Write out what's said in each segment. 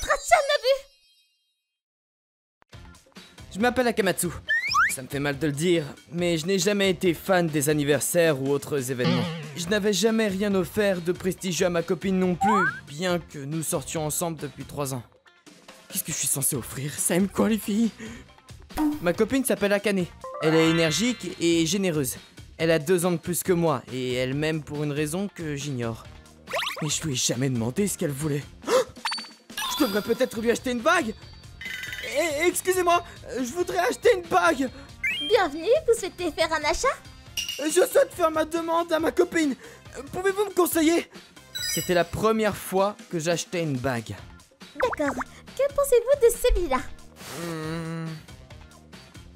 sera jamais vu. Je m'appelle Akamatsu. Ça me fait mal de le dire, mais je n'ai jamais été fan des anniversaires ou autres événements. Je n'avais jamais rien offert de prestigieux à ma copine non plus, bien que nous sortions ensemble depuis 3 ans. Qu'est-ce que je suis censé offrir? Ça aime quoi les filles? Ma copine s'appelle Akane. Elle est énergique et généreuse. Elle a 2 ans de plus que moi, et elle m'aime pour une raison que j'ignore. Mais je lui ai jamais demandé ce qu'elle voulait. Je devrais peut-être lui acheter une bague. Excusez-moi, je voudrais acheter une bague. Bienvenue, vous souhaitez faire un achat? Je souhaite faire ma demande à ma copine. Pouvez-vous me conseiller? C'était la première fois que j'achetais une bague. D'accord, que pensez-vous de celui-là?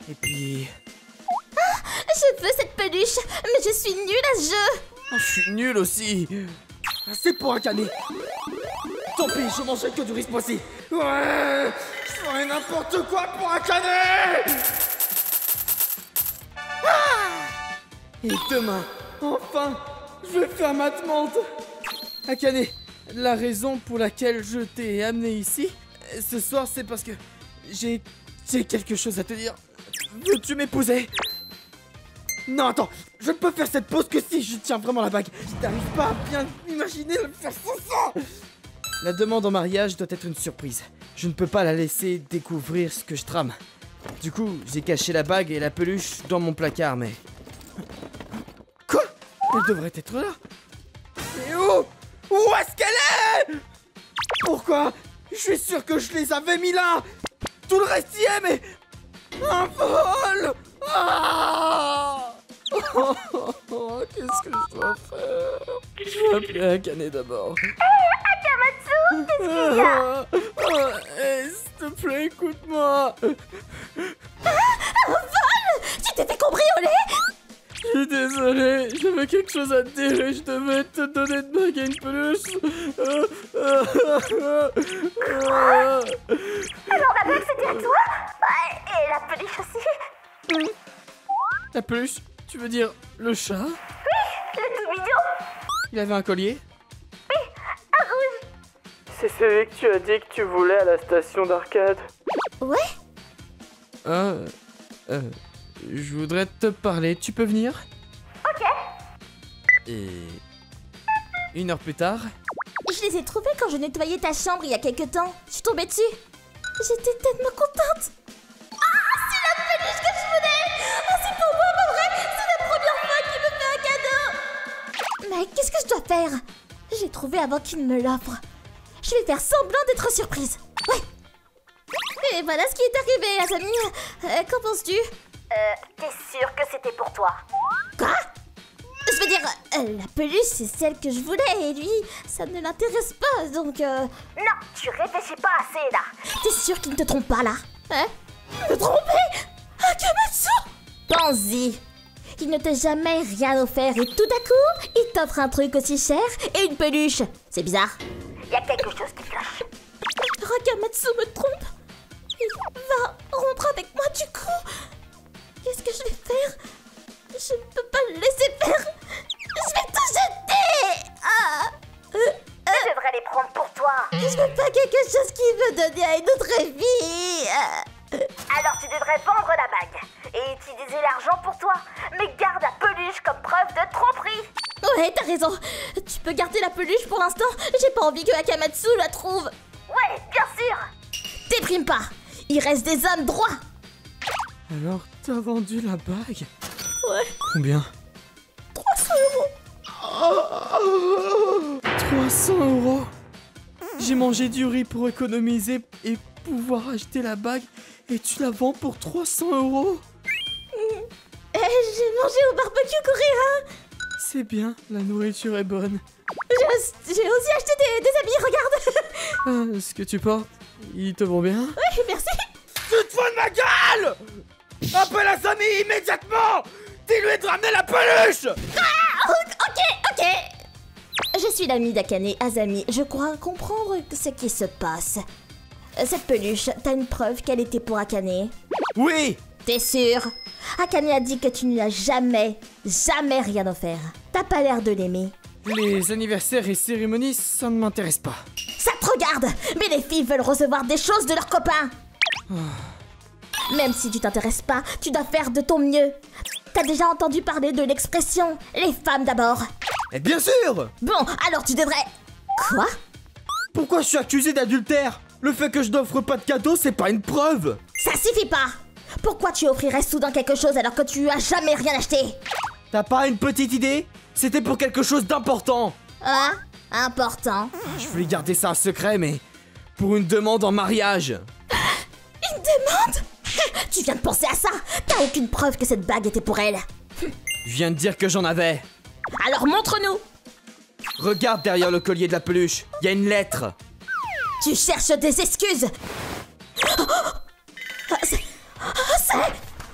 Et puis... Je veux cette peluche, mais je suis nulle à ce jeu. Oh, je suis nul aussi. C'est pour Akane. Tant pis, je mangerai que du riz poissy. Ouais, je ferai n'importe quoi pour Akane. Et demain, enfin, je vais faire ma demande. Akane, la raison pour laquelle je t'ai amené ici, ce soir, c'est parce que j'ai quelque chose à te dire. Veux-tu m'épouser? Non, attends, je ne peux faire cette pause que si je tiens vraiment la bague. Je n'arrive pas à bien imaginer le faire sans ça. La demande en mariage doit être une surprise. Je ne peux pas la laisser découvrir ce que je trame. Du coup, j'ai caché la bague et la peluche dans mon placard, mais... Quoi? Elle devrait être là. Et où? Où est-ce qu'elle est? Pourquoi? Je suis sûr que je les avais mis là. Tout le reste y est, mais... Un vol! Ah! Qu'est-ce que je dois faire? Je vais appeler Akane d'abord. Akamatsu, qu'est-ce qu'il y a? S'il te plaît, écoute-moi. Un vol? Tu t'es fait cambrioler? Je suis désolé, j'avais quelque chose à te dire et je devais te donner de bague à une peluche. Alors la bague c'était à toi? Et la peluche aussi? La peluche? Tu veux dire le chat? Oui, le tout mignon. Il avait un collier? Oui, un rouge. C'est celui que tu as dit que tu voulais à la station d'arcade. Ouais? Je voudrais te parler, tu peux venir? Ok. Et... 1 heure plus tard... Je les ai trouvés quand je nettoyais ta chambre il y a quelques temps. Je suis tombée dessus. J'étais tellement contente. Ah, c'est la peluche que je voulais. Ah, c'est pour moi, pas vrai? C'est la première fois qu'il me fait un cadeau. Mais qu'est-ce que je dois faire? J'ai trouvé avant qu'il me l'offre. Je vais faire semblant d'être surprise. Ouais. Et voilà ce qui est arrivé, Asami. Qu'en penses-tu? T'es sûre que c'était pour toi? Quoi? Je veux dire, la peluche, c'est celle que je voulais, et lui, ça ne l'intéresse pas, donc Non, tu réfléchis pas assez, là. T'es sûr qu'il ne te trompe pas, là? Hein? Me tromper? Akamatsu? Pense-y. Il ne t'a jamais rien offert, et tout à coup, il t'offre un truc aussi cher et une peluche. C'est bizarre. Il y a quelque chose qui cloche. Akamatsu me trompe. Il va rompre avec moi, du coup. Qu'est-ce que je vais faire? Je ne peux pas le laisser faire. Je vais tout jeter. Tu devrais les prendre pour toi. Je veux pas quelque chose qui veut donner à une autre fille. Alors tu devrais vendre la bague et utiliser l'argent pour toi. Mais garde la peluche comme preuve de tromperie. Ouais, t'as raison. Tu peux garder la peluche pour l'instant. J'ai pas envie que Akamatsu la trouve. Ouais, bien sûr. Déprime pas. Il reste des hommes droits. Alors, t'as vendu la bague? Ouais. Combien? 300 €. 300 €? J'ai mangé du riz pour économiser et pouvoir acheter la bague et tu la vends pour 300 €? J'ai mangé au barbecue coréen. C'est bien, la nourriture est bonne. J'ai aussi acheté des habits, regarde. Ce que tu portes, ils te vont bien? Oui, merci. Tu te fous de ma gueule! Appelle Asami immédiatement! Dis-lui de ramener la peluche! Ok. Je suis l'amie d'Akane, Asami. Je crois comprendre ce qui se passe. Cette peluche, t'as une preuve qu'elle était pour Akane? Oui! T'es sûr? Akane a dit que tu ne lui as jamais rien offert. T'as pas l'air de l'aimer. Les anniversaires et cérémonies, ça ne m'intéresse pas. Ça te regarde, mais les filles veulent recevoir des choses de leurs copains. Même si tu t'intéresses pas, tu dois faire de ton mieux. T'as déjà entendu parler de l'expression « les femmes d'abord ». Eh bien sûr! Bon, alors tu devrais... Quoi? Pourquoi je suis accusé d'adultère? Le fait que je n'offre pas de cadeau, c'est pas une preuve! Ça suffit pas! Pourquoi tu offrirais soudain quelque chose alors que tu as jamais rien acheté? T'as pas une petite idée? C'était pour quelque chose d'important! Hein? Important? Je voulais garder ça un secret, mais... pour une demande en mariage! Une demande? Tu viens de penser à ça? T'as aucune preuve que cette bague était pour elle? Je viens de dire que j'en avais! Alors montre-nous! Regarde derrière le collier de la peluche, il y a une lettre! Tu cherches des excuses! C'est...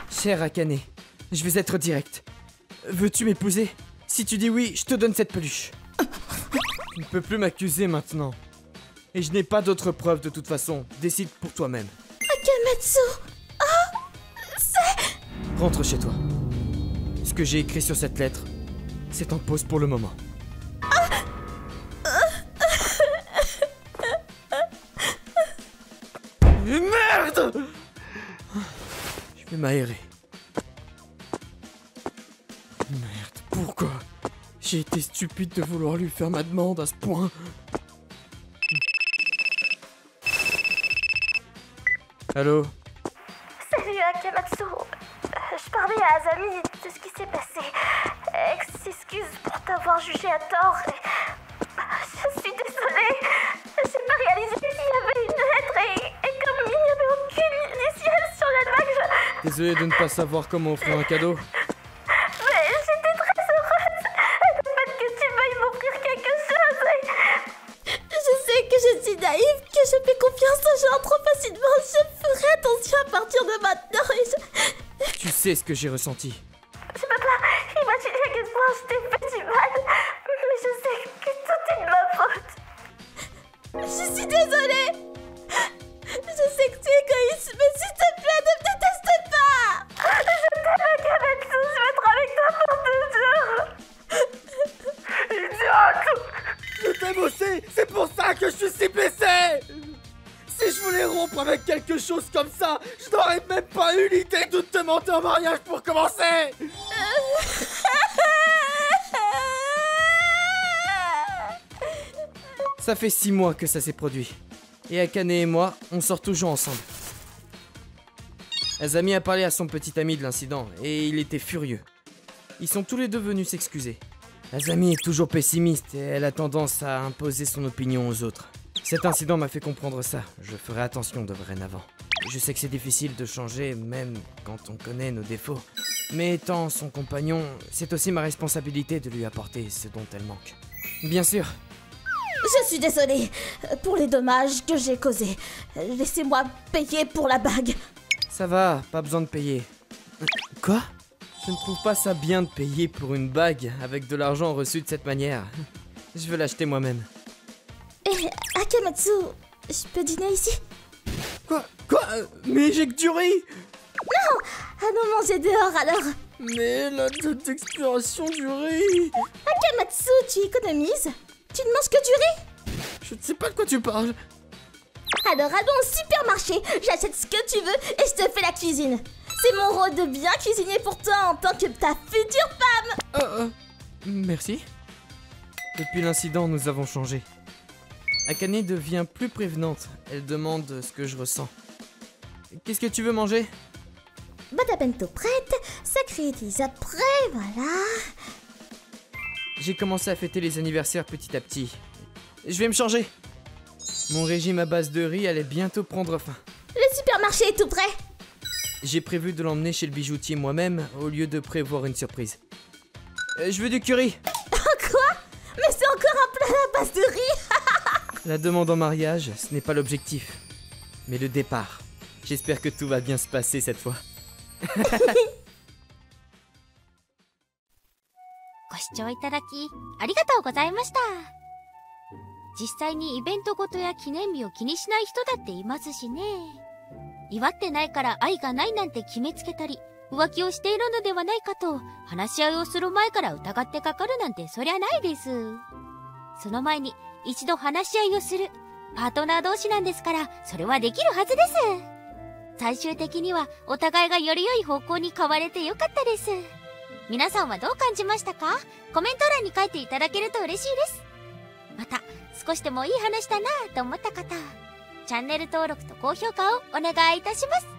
Cher Akane, je vais être direct. Veux-tu m'épouser? Si tu dis oui, je te donne cette peluche. Tu ne peux plus m'accuser maintenant. Et je n'ai pas d'autres preuves de toute façon. Décide pour toi-même. Akamatsu! Rentre chez toi. Ce que j'ai écrit sur cette lettre, c'est en pause pour le moment. Merde! Je vais m'aérer. Merde, pourquoi? J'ai été stupide de vouloir lui faire ma demande à ce point. Allô? Salut Akamatsu. Je parlais à Azami de ce qui s'est passé. Elle s'excuse pour t'avoir jugé à tort. Je suis désolée. J'ai pas réalisé qu'il y avait une lettre et comme il n'y avait aucune initiale sur la bague, Désolé de ne pas savoir comment offrir un cadeau. Mais j'étais très heureuse du fait que tu veuilles m'offrir quelque chose. Je sais que je suis naïve, que je fais confiance aux gens trop facilement. Je ferai attention à partir de maintenant et Tu sais ce que j'ai ressenti. je peux pas imaginer à quel point je t'ai fait du mal. Mais je sais que tout est de ma faute. Je suis désolée. Je sais que tu es égoïste, mais s'il te plaît, ne me déteste pas. Je t'aime, Akamatsu. Je vais être avec toi pour 2 jours. Idiote! Je t'aime aussi. C'est pour ça que je suis si blessé. Si je voulais rompre avec quelque chose comme ça, je n'aurais même pas eu l'idée de te demander en mariage pour commencer. Ça fait 6 mois que ça s'est produit. Et Akane et moi, on sort toujours ensemble. Azami a parlé à son petit ami de l'incident, et il était furieux. Ils sont tous les deux venus s'excuser. Azami est toujours pessimiste, et elle a tendance à imposer son opinion aux autres. Cet incident m'a fait comprendre ça, je ferai attention dorénavant. Je sais que c'est difficile de changer, même quand on connaît nos défauts. Mais étant son compagnon, c'est aussi ma responsabilité de lui apporter ce dont elle manque. Bien sûr. Je suis désolée pour les dommages que j'ai causés. Laissez-moi payer pour la bague. Ça va, pas besoin de payer. Quoi? Je ne trouve pas ça bien de payer pour une bague avec de l'argent reçu de cette manière. Je veux l'acheter moi-même. Et Akamatsu, je peux dîner ici? Quoi? Mais j'ai que du riz! Allons manger dehors alors. Mais la date d'expiration du riz! Akamatsu, tu économises? Tu ne manges que du riz? Je ne sais pas de quoi tu parles. Alors allons au supermarché, j'achète ce que tu veux et je te fais la cuisine. C'est mon rôle de bien cuisiner pour toi en tant que ta future femme. Merci. Depuis l'incident, nous avons changé. Akane devient plus prévenante. Elle demande ce que je ressens. Qu'est-ce que tu veux manger? Bada bento prête, sacré après, voilà. J'ai commencé à fêter les anniversaires petit à petit. Je vais me changer. Mon régime à base de riz allait bientôt prendre fin. Le supermarché est tout prêt. J'ai prévu de l'emmener chez le bijoutier moi-même au lieu de prévoir une surprise. Je veux du curry. Quoi? Mais c'est encore un plat à base de riz. La demande en mariage, ce n'est pas l'objectif, mais le départ. J'espère que tout va bien se passer cette fois. ご視聴いただきありがとうございました。実際にイベントごとや記念日を気にしない人だっていますしね。祝ってないから愛がないなんて決めつけたり、浮気をしているのではないかと話し合いをする前から疑ってかかるなんてそりゃないです。その前に一度話し合いをする、パートナー同士なんですから、それはできるはずです。最終的にはお互いがより良い方向に変われてよかったです。皆さんはどう感じましたか？コメント欄に書いていただけると嬉しいです。また、少しでもいい話だなぁと思った方、チャンネル登録と高評価をお願いいたします。